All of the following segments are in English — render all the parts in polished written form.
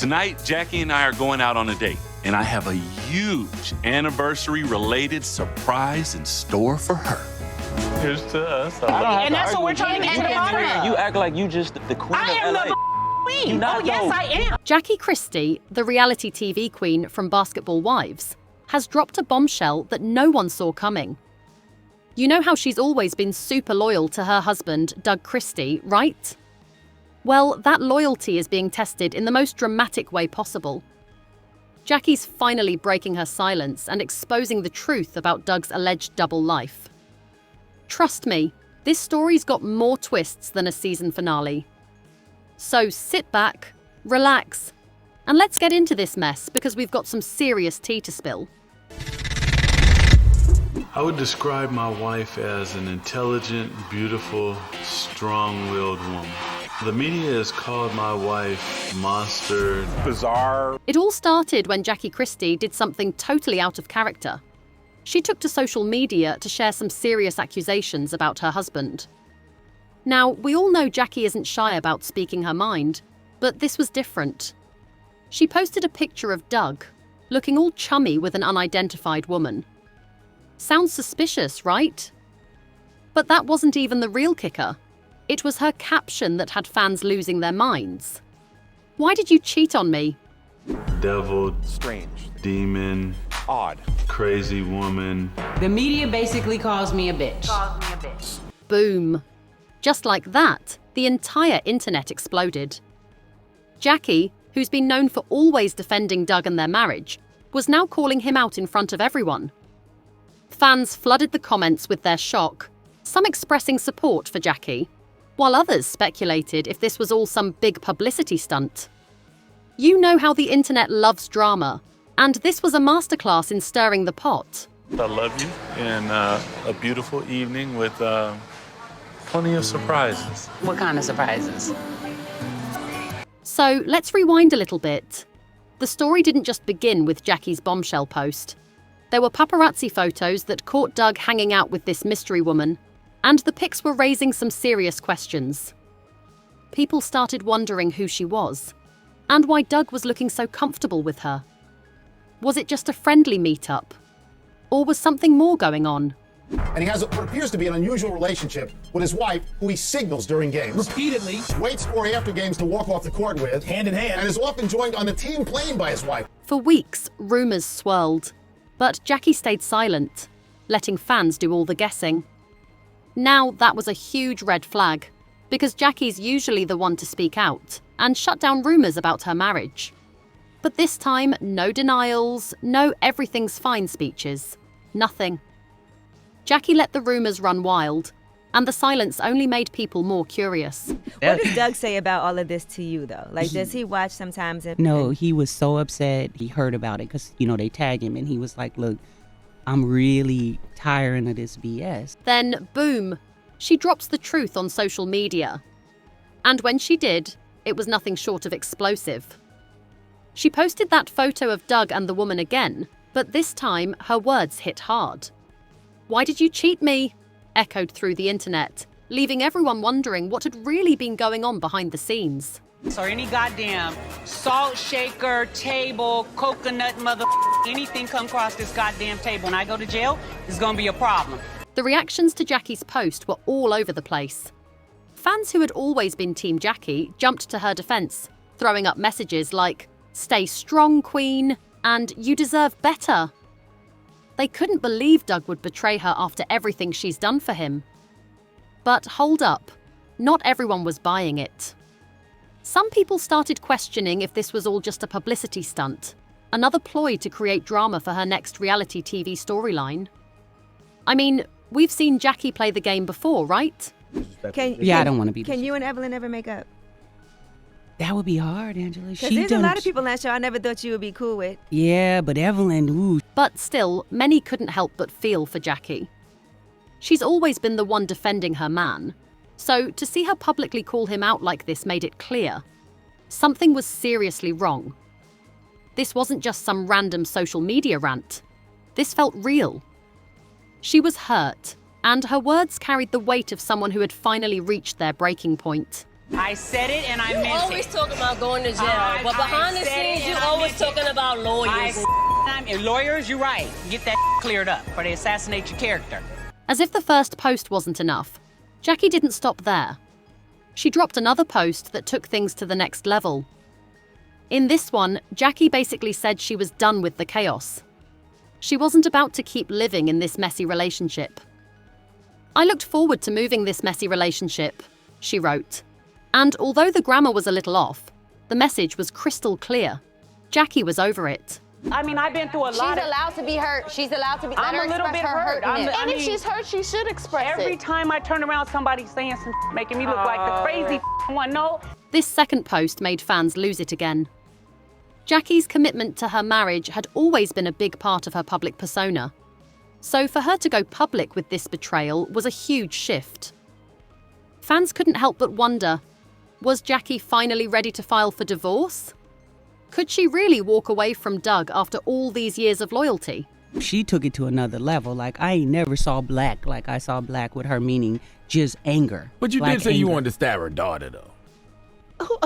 Tonight, Jackie and I are going out on a date, and I have a huge anniversary-related surprise in store for her. Here's to us. And that's what we're trying to get to the bottom of. You act like you just the queen I of am LA. the queen. Oh, yes, I am. Jackie Christie, the reality TV queen from Basketball Wives, has dropped a bombshell that no one saw coming. You know how she's always been super loyal to her husband, Doug Christie, right? Well, that loyalty is being tested in the most dramatic way possible. Jackie's finally breaking her silence and exposing the truth about Doug's alleged double life. Trust me, this story's got more twists than a season finale. So sit back, relax, and let's get into this mess because we've got some serious tea to spill. I would describe my wife as an intelligent, beautiful, strong-willed woman. The media has called my wife monster, bizarre. It all started when Jackie Christie did something totally out of character. She took to social media to share some serious accusations about her husband. Now, we all know Jackie isn't shy about speaking her mind, but this was different. She posted a picture of Doug, looking all chummy with an unidentified woman. Sounds suspicious, right? But that wasn't even the real kicker. It was her caption that had fans losing their minds. Why did you cheat on me? Devil, Strange. demon, Odd. crazy woman. The media basically calls me a bitch. Boom. Just like that, the entire internet exploded. Jackie, who's been known for always defending Doug and their marriage, was now calling him out in front of everyone. Fans flooded the comments with their shock, some expressing support for Jackie, while others speculated if this was all some big publicity stunt. You know how the internet loves drama, and this was a masterclass in stirring the pot. I love you, and a beautiful evening with plenty of surprises. What kind of surprises? So let's rewind a little bit. The story didn't just begin with Jackie's bombshell post. There were paparazzi photos that caught Doug hanging out with this mystery woman, and the pics were raising some serious questions. People started wondering who she was, and why Doug was looking so comfortable with her. Was it just a friendly meetup? Or was something more going on? And he has what appears to be an unusual relationship with his wife, who he signals during games. Repeatedly. Waits for after games to walk off the court with. Hand in hand. And is often joined on the team plane by his wife. For weeks, rumors swirled, but Jackie stayed silent, letting fans do all the guessing. Now that was a huge red flag, because Jackie's usually the one to speak out and shut down rumors about her marriage. But this time, no denials, no everything's fine speeches. Nothing. Jackie let the rumors run wild, and the silence only made people more curious. What does Doug say about all of this to you, though? Like, does he watch sometimes? No, he was so upset. He heard about it because, they tag him, and he was like, look, I'm really tiring of this BS. Then, boom, she drops the truth on social media. And when she did, it was nothing short of explosive. She posted that photo of Doug and the woman again, but this time her words hit hard. "Why did you cheat me?" echoed through the internet, leaving everyone wondering what had really been going on behind the scenes. Or any goddamn salt shaker, table, coconut, anything come across this goddamn table and I go to jail, it's gonna be a problem. The reactions to Jackie's post were all over the place. Fans who had always been Team Jackie jumped to her defense, throwing up messages like, "Stay strong, Queen," and "You deserve better." They couldn't believe Doug would betray her after everything she's done for him. But hold up, not everyone was buying it. Some people started questioning if this was all just a publicity stunt, another ploy to create drama for her next reality TV storyline. I mean, we've seen Jackie play the game before, right? I don't want to be. Can you and Evelyn ever make up? That would be hard, Angela. Because there's a lot of people on that show I never thought you would be cool with. Yeah, but Evelyn, ooh. But still, many couldn't help but feel for Jackie. She's always been the one defending her man, so to see her publicly call him out like this made it clear. Something was seriously wrong. This wasn't just some random social media rant. This felt real. She was hurt, and her words carried the weight of someone who had finally reached their breaking point. I said it and I meant it. You always talking about going to jail, but behind the scenes, you always talking about lawyers. Lawyers, you're right. Get that cleared up, or they assassinate your character. As if the first post wasn't enough, Jackie didn't stop there. She dropped another post that took things to the next level. In this one, Jackie basically said she was done with the chaos. She wasn't about to keep living in this messy relationship. "I looked forward to moving this messy relationship," she wrote. And although the grammar was a little off, the message was crystal clear. Jackie was over it. I mean, I've been through a lot. She's allowed to be hurt. She's allowed to be. I'm a little bit hurt. And if she's hurt, she should express it. Every time I turn around, somebody's saying some making me look like the crazy one. No. This second post made fans lose it again. Jackie's commitment to her marriage had always been a big part of her public persona. So for her to go public with this betrayal was a huge shift. Fans couldn't help but wonder, was Jackie finally ready to file for divorce? Could she really walk away from Doug after all these years of loyalty? She took it to another level. Like, I ain't never saw black like I saw black with her, meaning just anger. But you black did say anger. you wanted to stab her daughter, though. Oh,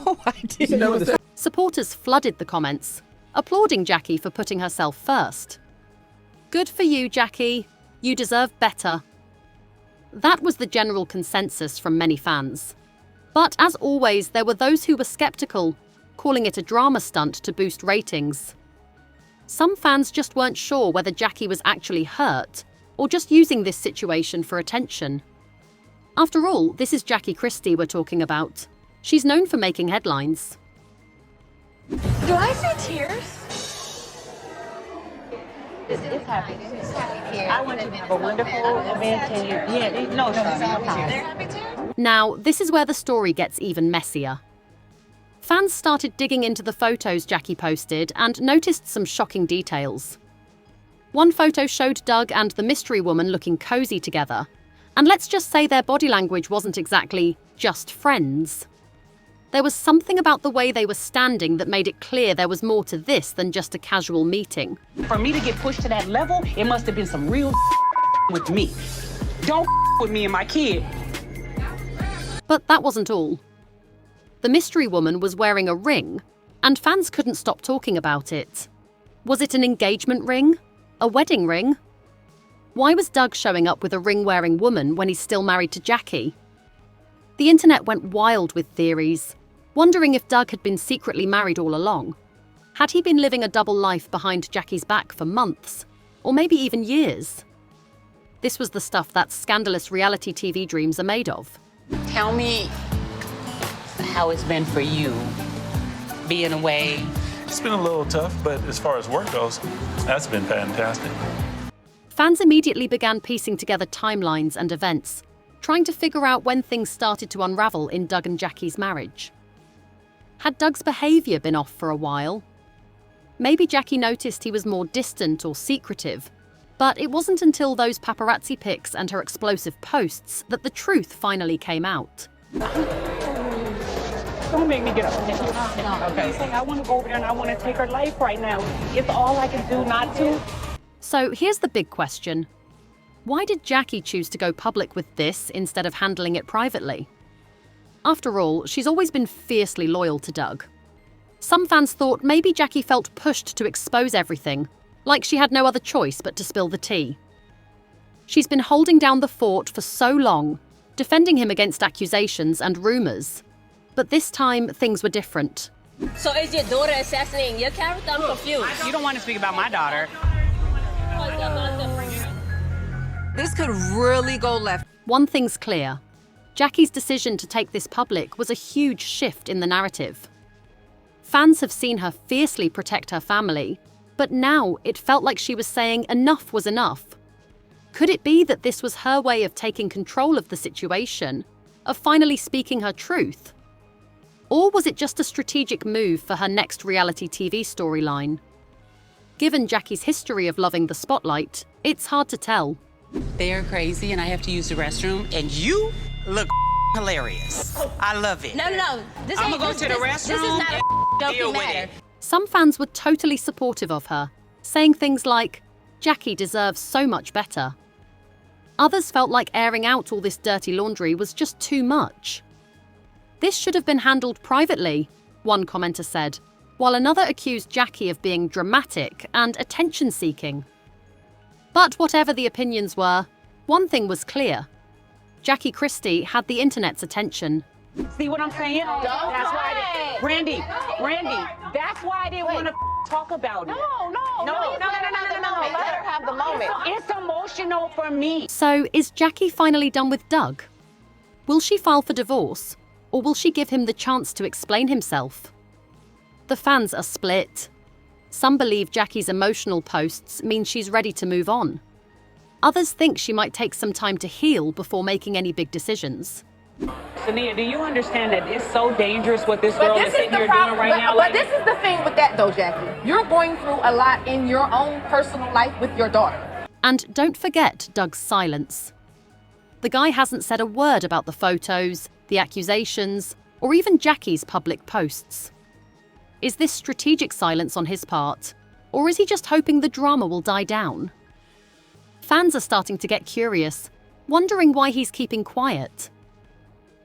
no, I didn't. Supporters flooded the comments, applauding Jackie for putting herself first. "Good for you, Jackie. You deserve better." That was the general consensus from many fans. But as always, there were those who were skeptical, calling it a drama stunt to boost ratings. Some fans just weren't sure whether Jackie was actually hurt or just using this situation for attention. After all, this is Jackie Christie we're talking about. She's known for making headlines. Do I see tears? It's happy. I want you to have a wonderful event. No. Now, this is where the story gets even messier. Fans started digging into the photos Jackie posted and noticed some shocking details. One photo showed Doug and the mystery woman looking cozy together, and let's just say their body language wasn't exactly just friends. There was something about the way they were standing that made it clear there was more to this than just a casual meeting. For me to get pushed to that level, it must have been some real with me. Don't with me and my kid. But that wasn't all. The mystery woman was wearing a ring, and fans couldn't stop talking about it. Was it an engagement ring? A wedding ring? Why was Doug showing up with a ring-wearing woman when he's still married to Jackie? The internet went wild with theories, wondering if Doug had been secretly married all along. Had he been living a double life behind Jackie's back for months, or maybe even years? This was the stuff that scandalous reality TV dreams are made of. Tell me how it's been for you, being away. It's been a little tough, but as far as work goes, that's been fantastic. Fans immediately began piecing together timelines and events, trying to figure out when things started to unravel in Doug and Jackie's marriage. Had Doug's behaviour been off for a while? Maybe Jackie noticed he was more distant or secretive, but it wasn't until those paparazzi pics and her explosive posts that the truth finally came out. Don't make me get up. Okay. I want to go over there and I want to take her life right now. It's all I can do not to. So here's the big question. Why did Jackie choose to go public with this instead of handling it privately? After all, she's always been fiercely loyal to Doug. Some fans thought maybe Jackie felt pushed to expose everything, like she had no other choice but to spill the tea. She's been holding down the fort for so long, defending him against accusations and rumors. But this time, things were different. So is your daughter assassinating your character? I'm confused. You don't want to speak about my daughter. This could really go left. One thing's clear. Jackie's decision to take this public was a huge shift in the narrative. Fans have seen her fiercely protect her family, but now it felt like she was saying enough was enough. Could it be that this was her way of taking control of the situation, of finally speaking her truth? Or was it just a strategic move for her next reality TV storyline? Given Jackie's history of loving the spotlight, it's hard to tell. They're crazy and I have to use the restroom and you look hilarious. I love it. No. This I'm ain't, gonna go to the restroom. This is not a deal joking with matter. it. Some fans were totally supportive of her, saying things like, Jackie deserves so much better. Others felt like airing out all this dirty laundry was just too much. "This should have been handled privately," one commenter said, while another accused Jackie of being dramatic and attention-seeking. But whatever the opinions were, one thing was clear. Jackie Christie had the internet's attention. See what I'm saying? That's why Brandy, that's why I didn't want to talk about it. No. Let her have the moment. It's emotional for me. So, is Jackie finally done with Doug? Will she file for divorce, or will she give him the chance to explain himself? The fans are split. Some believe Jackie's emotional posts mean she's ready to move on. Others think she might take some time to heal before making any big decisions. Sania, do you understand that it's so dangerous what this girl is sitting here doing right now? But this is the thing with that though, Jackie. You're going through a lot in your own personal life with your daughter. And don't forget Doug's silence. The guy hasn't said a word about the photos, the accusations, or even Jackie's public posts. Is this strategic silence on his part, or is he just hoping the drama will die down? Fans are starting to get curious, wondering why he's keeping quiet.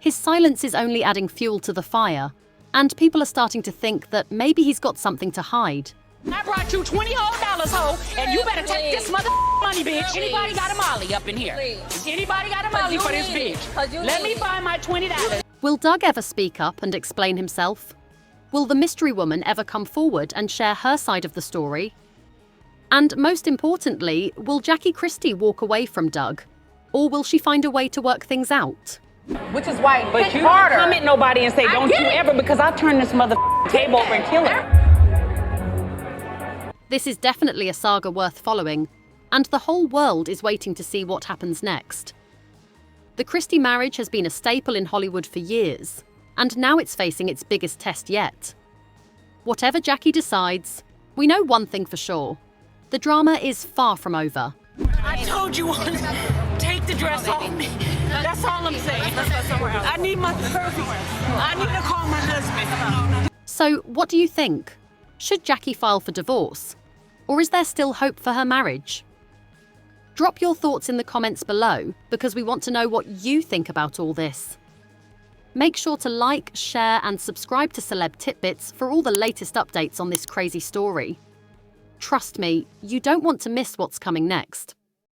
His silence is only adding fuel to the fire, and people are starting to think that maybe he's got something to hide. I brought you $20 ho, and you better take this mother money, bitch. Anybody got a molly up in here? Anybody got a molly for this bitch? Let me buy my $20. Will Doug ever speak up and explain himself? Will the mystery woman ever come forward and share her side of the story? And most importantly, will Jackie Christie walk away from Doug? Or will she find a way to work things out? Which is why But hit you harder. don't come at nobody and say, don't you ever, because I'll turn this mother table over and kill her. This is definitely a saga worth following, and the whole world is waiting to see what happens next. The Christie marriage has been a staple in Hollywood for years, and now it's facing its biggest test yet. Whatever Jackie decides, we know one thing for sure. The drama is far from over. I told you once, take the dress off me. That's all I'm saying. I need my therapy. I need to call my husband. So, what do you think? Should Jackie file for divorce? Or is there still hope for her marriage? Drop your thoughts in the comments below, because we want to know what you think about all this. Make sure to like, share, and subscribe to Celeb Titbits for all the latest updates on this crazy story. Trust me, you don't want to miss what's coming next.